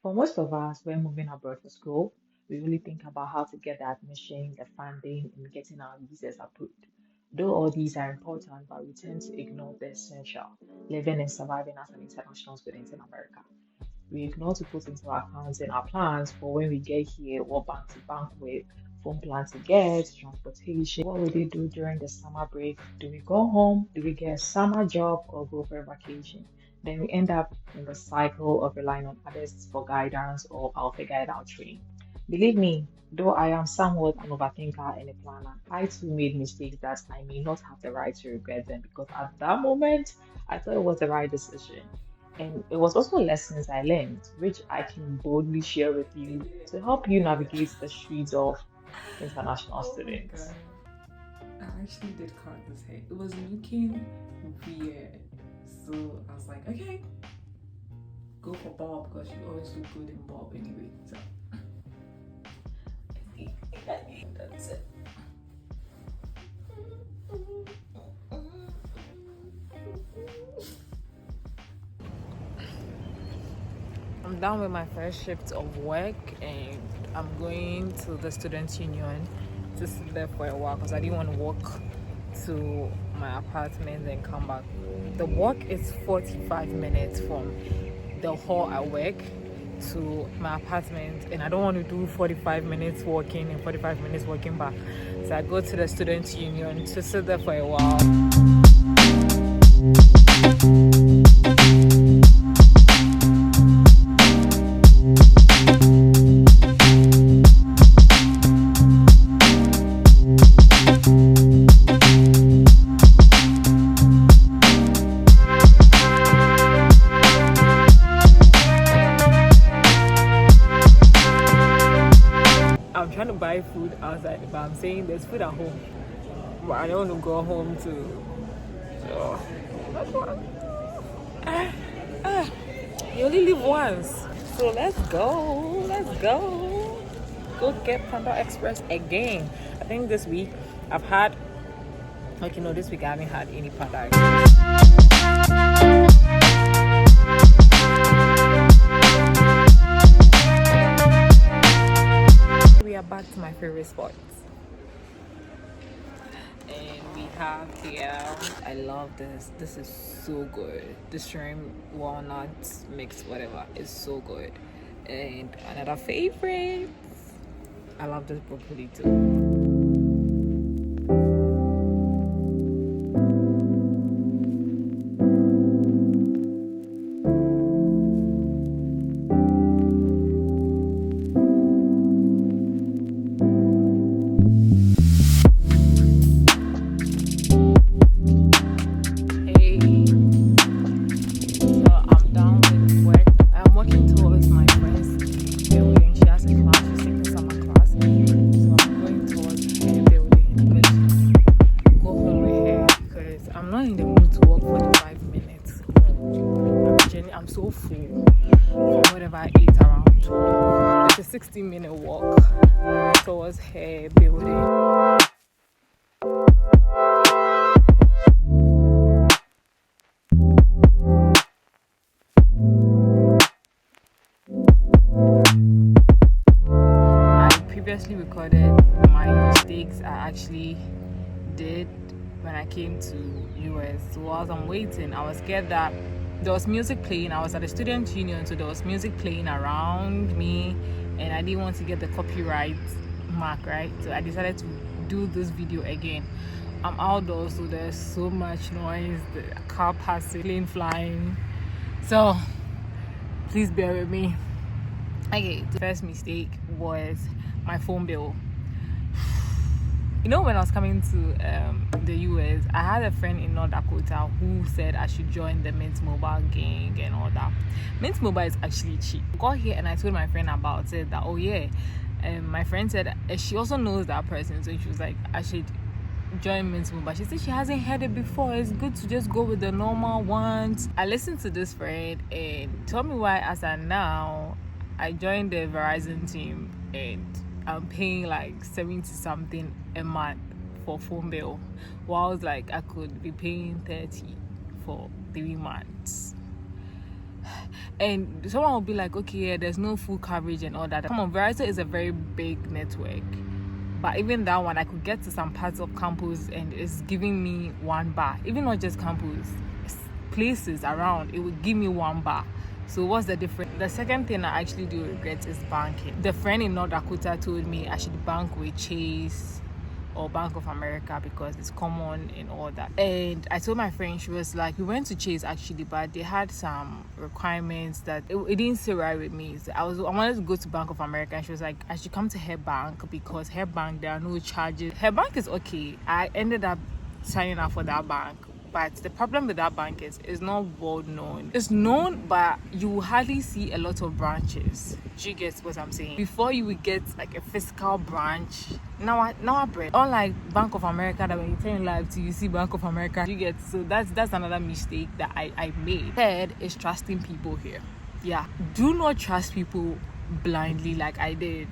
For most of us, when moving abroad for school, we really think about how to get the admission, the funding, and getting our visas approved. Though all these are important, but we tend to ignore the essential, living and surviving as an international student in America. We ignore to put into our accounts and our plans for when we get here, what bank to bank with, phone plan to get, transportation. What will they do during the summer break? Do we go home? Do we get a summer job or go for a vacation? Then we end up in the cycle of relying on others for guidance or I'll figure it out train. Believe me, though I am somewhat an overthinker and a planner, I too made mistakes that I may not have the right to regret them because at that moment I thought it was the right decision. And it was also lessons I learned, which I can boldly share with you to help you navigate the streets of international Oh my students. god. I actually did cut this hair. It was looking weird. So I was like, okay, go for bob because you always look good in bob anyway. So that's it. I'm done with my first shift of work and I'm going to the student union to sit there for a while because I didn't want to walk to my apartment and come back. The walk is 45 minutes from the hall I work to my apartment and I don't want to do 45 minutes walking and 45 minutes walking back. So I go to the student union to sit there for a while. I'm trying to buy food outside, but I'm saying there's food at home. But I don't want to go home to. So that's what. You only live once, so let's go. Let's go. Go get Panda Express again. I think this week I've had. Okay, no, this week I haven't had any Panda Express. We are back to my favorite spots. And we have here, I love this. This is so good. The shrimp, walnuts, mixed whatever is so good. And another favorite, I love this broccoli too. I'm so full from whatever I ate around 12. It's a 60-minute walk towards hair building. I previously recorded my mistakes I actually did when I came to US. So whilst I'm waiting, I was scared that there was music playing. I was at a student union, so there was music playing around me and I didn't want to get the copyright mark, right? So I decided to do this video again. I'm outdoors, so there's so much noise, the car passing, plane flying, so please bear with me. Okay, the first mistake was my phone bill. You know, when I was coming to the US, I had a friend in North Dakota who said I should join the Mint Mobile gang and all that. Mint Mobile is actually cheap. I got here and I told my friend about it, that oh yeah, my friend said she also knows that person, so she was like I should join Mint Mobile. She said she hasn't heard it before. It's good to just go with the normal ones. I listened to this friend and told me why as I now I joined the Verizon team and I'm paying like 70 something a month for phone bill, whilst like I could be paying 30 for 3 months. And someone will be like, okay, yeah, there's no full coverage and all that. Come on, Verizon is a very big network. But even that one, I could get to some parts of campus and it's giving me 1 bar. Even not just campus, places around, it would give me 1 bar. So what's the difference? The second thing I actually do regret is banking. The friend in North Dakota told me I should bank with Chase or Bank of America because it's common and all that. And I told my friend, she was like, we went to Chase actually, but they had some requirements that it didn't sit right with me. So I wanted to go to Bank of America, and she was like, I should come to her bank because her bank, there are no charges. Her bank is okay. I ended up signing up for that bank. But the problem with that bank is it's not well known. It's known, but you hardly see a lot of branches. Do you get what I'm saying? Before you would get like a physical branch, now I bread. Unlike Bank of America, that when you turn live to you see Bank of America, you get. So that's another mistake that I made. Third is trusting people here. Yeah, do not trust people blindly like I did.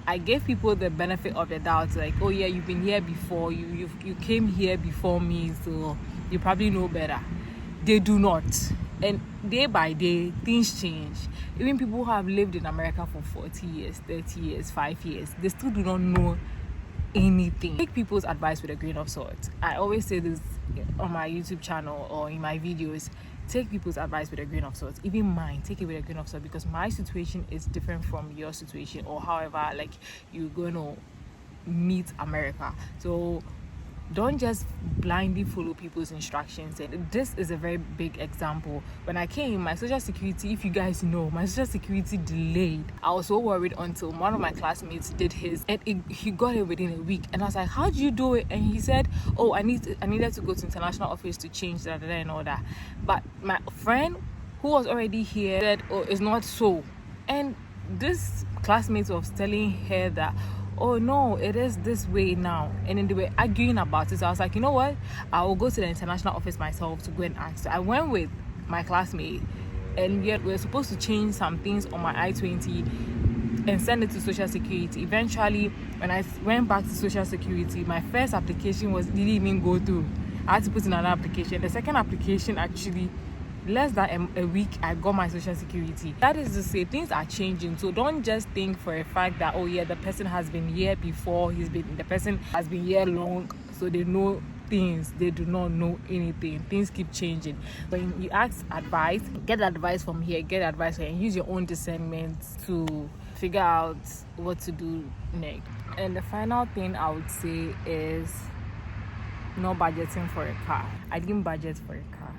I gave people the benefit of the doubt, like, oh yeah, you've been here before, you came here before me, so you probably know better. They do not. And day by day, things change. Even people who have lived in America for 40 years, 30 years, 5 years, they still do not know anything. Take people's advice with a grain of salt. I always say this on my YouTube channel or in my videos. Take people's advice with a grain of salt. Even mine, take it with a grain of salt, because my situation is different from your situation, or however like you're going to meet America. So don't just blindly follow people's instructions. And this is a very big example. When I came, my social security, if you guys know, my social security delayed. I was so worried until one of my classmates did his, and he got it within a week. And I was like, how did you do it? And he said, oh, I needed to go to international office to change that and all that. But my friend who was already here said, oh, it's not so. And this classmate was telling her that, oh no, it is this way now. And then they were arguing about it. So I was like, you know what, I will go to the international office myself to go and ask. So I went with my classmate, and yet we were supposed to change some things on my I-20 and send it to social security. Eventually, when I went back to social security, my first application didn't even go through. I had to put in another application. The second application, actually less than a week, I got my social security. That is to say, things are changing. So don't just think for a fact that, oh yeah, the person has been here before, the person has been here long, so they know things. They do not know anything. Things keep changing. When you ask advice, get advice from here, get advice here, and use your own discernment to figure out what to do next. And the final thing I would say is no budgeting for a car. I didn't budget for a car.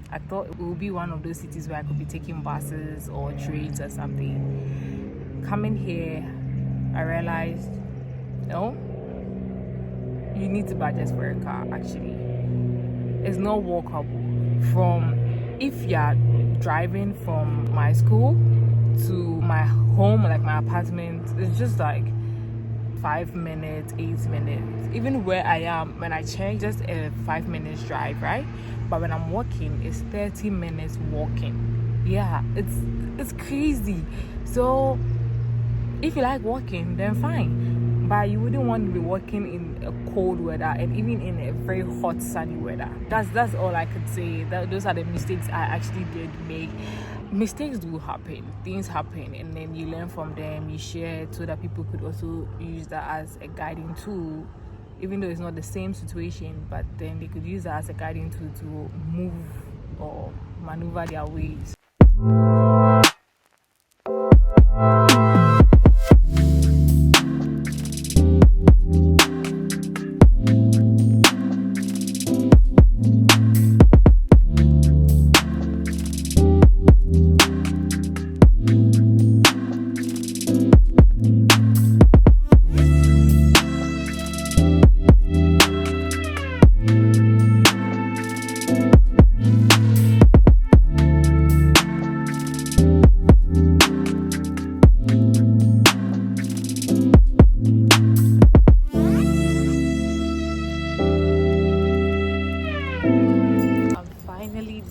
I thought it would be one of those cities where I could be taking buses or trains or something. Coming here, I realized, no, you need to budget for a car, actually. It's not walkable. If you're driving from my school to my home, like my apartment, it's just like 5 minutes, 8 minutes. Even where I am, when I check, just a 5 minutes drive, right? But when I'm walking, it's 30 minutes walking. Yeah, it's crazy. So if you like walking, then fine. But you wouldn't want to be walking in a cold weather and even in a very hot sunny weather. That's all I could say. Those are the mistakes I actually did make. Mistakes do happen, things happen, and then you learn from them, you share it so that people could also use that as a guiding tool, even though it's not the same situation, but then they could use that as a guiding tool to move or maneuver their ways.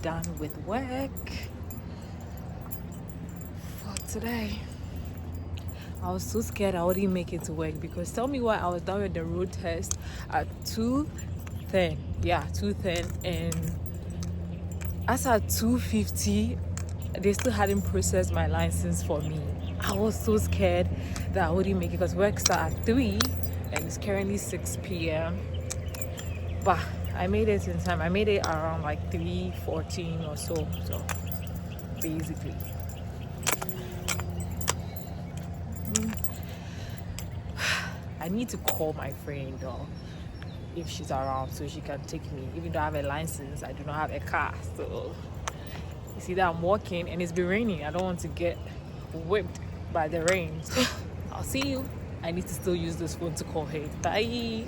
Done with work for today. I was so scared I wouldn't make it to work, because tell me why, I was done with the road test at 2:10, and as at 2:50 they still hadn't processed my license for me. I was so scared that I wouldn't make it because work started at 3 and it's currently 6 p.m. But I made it in time. I made it around like 3:14 or so. So basically, I need to call my friend though if she's around so she can take me. Even though I have a license, I do not have a car. So you see that I'm walking and it's been raining. I don't want to get whipped by the rain. So I'll see you. I need to still use this phone to call her. Bye.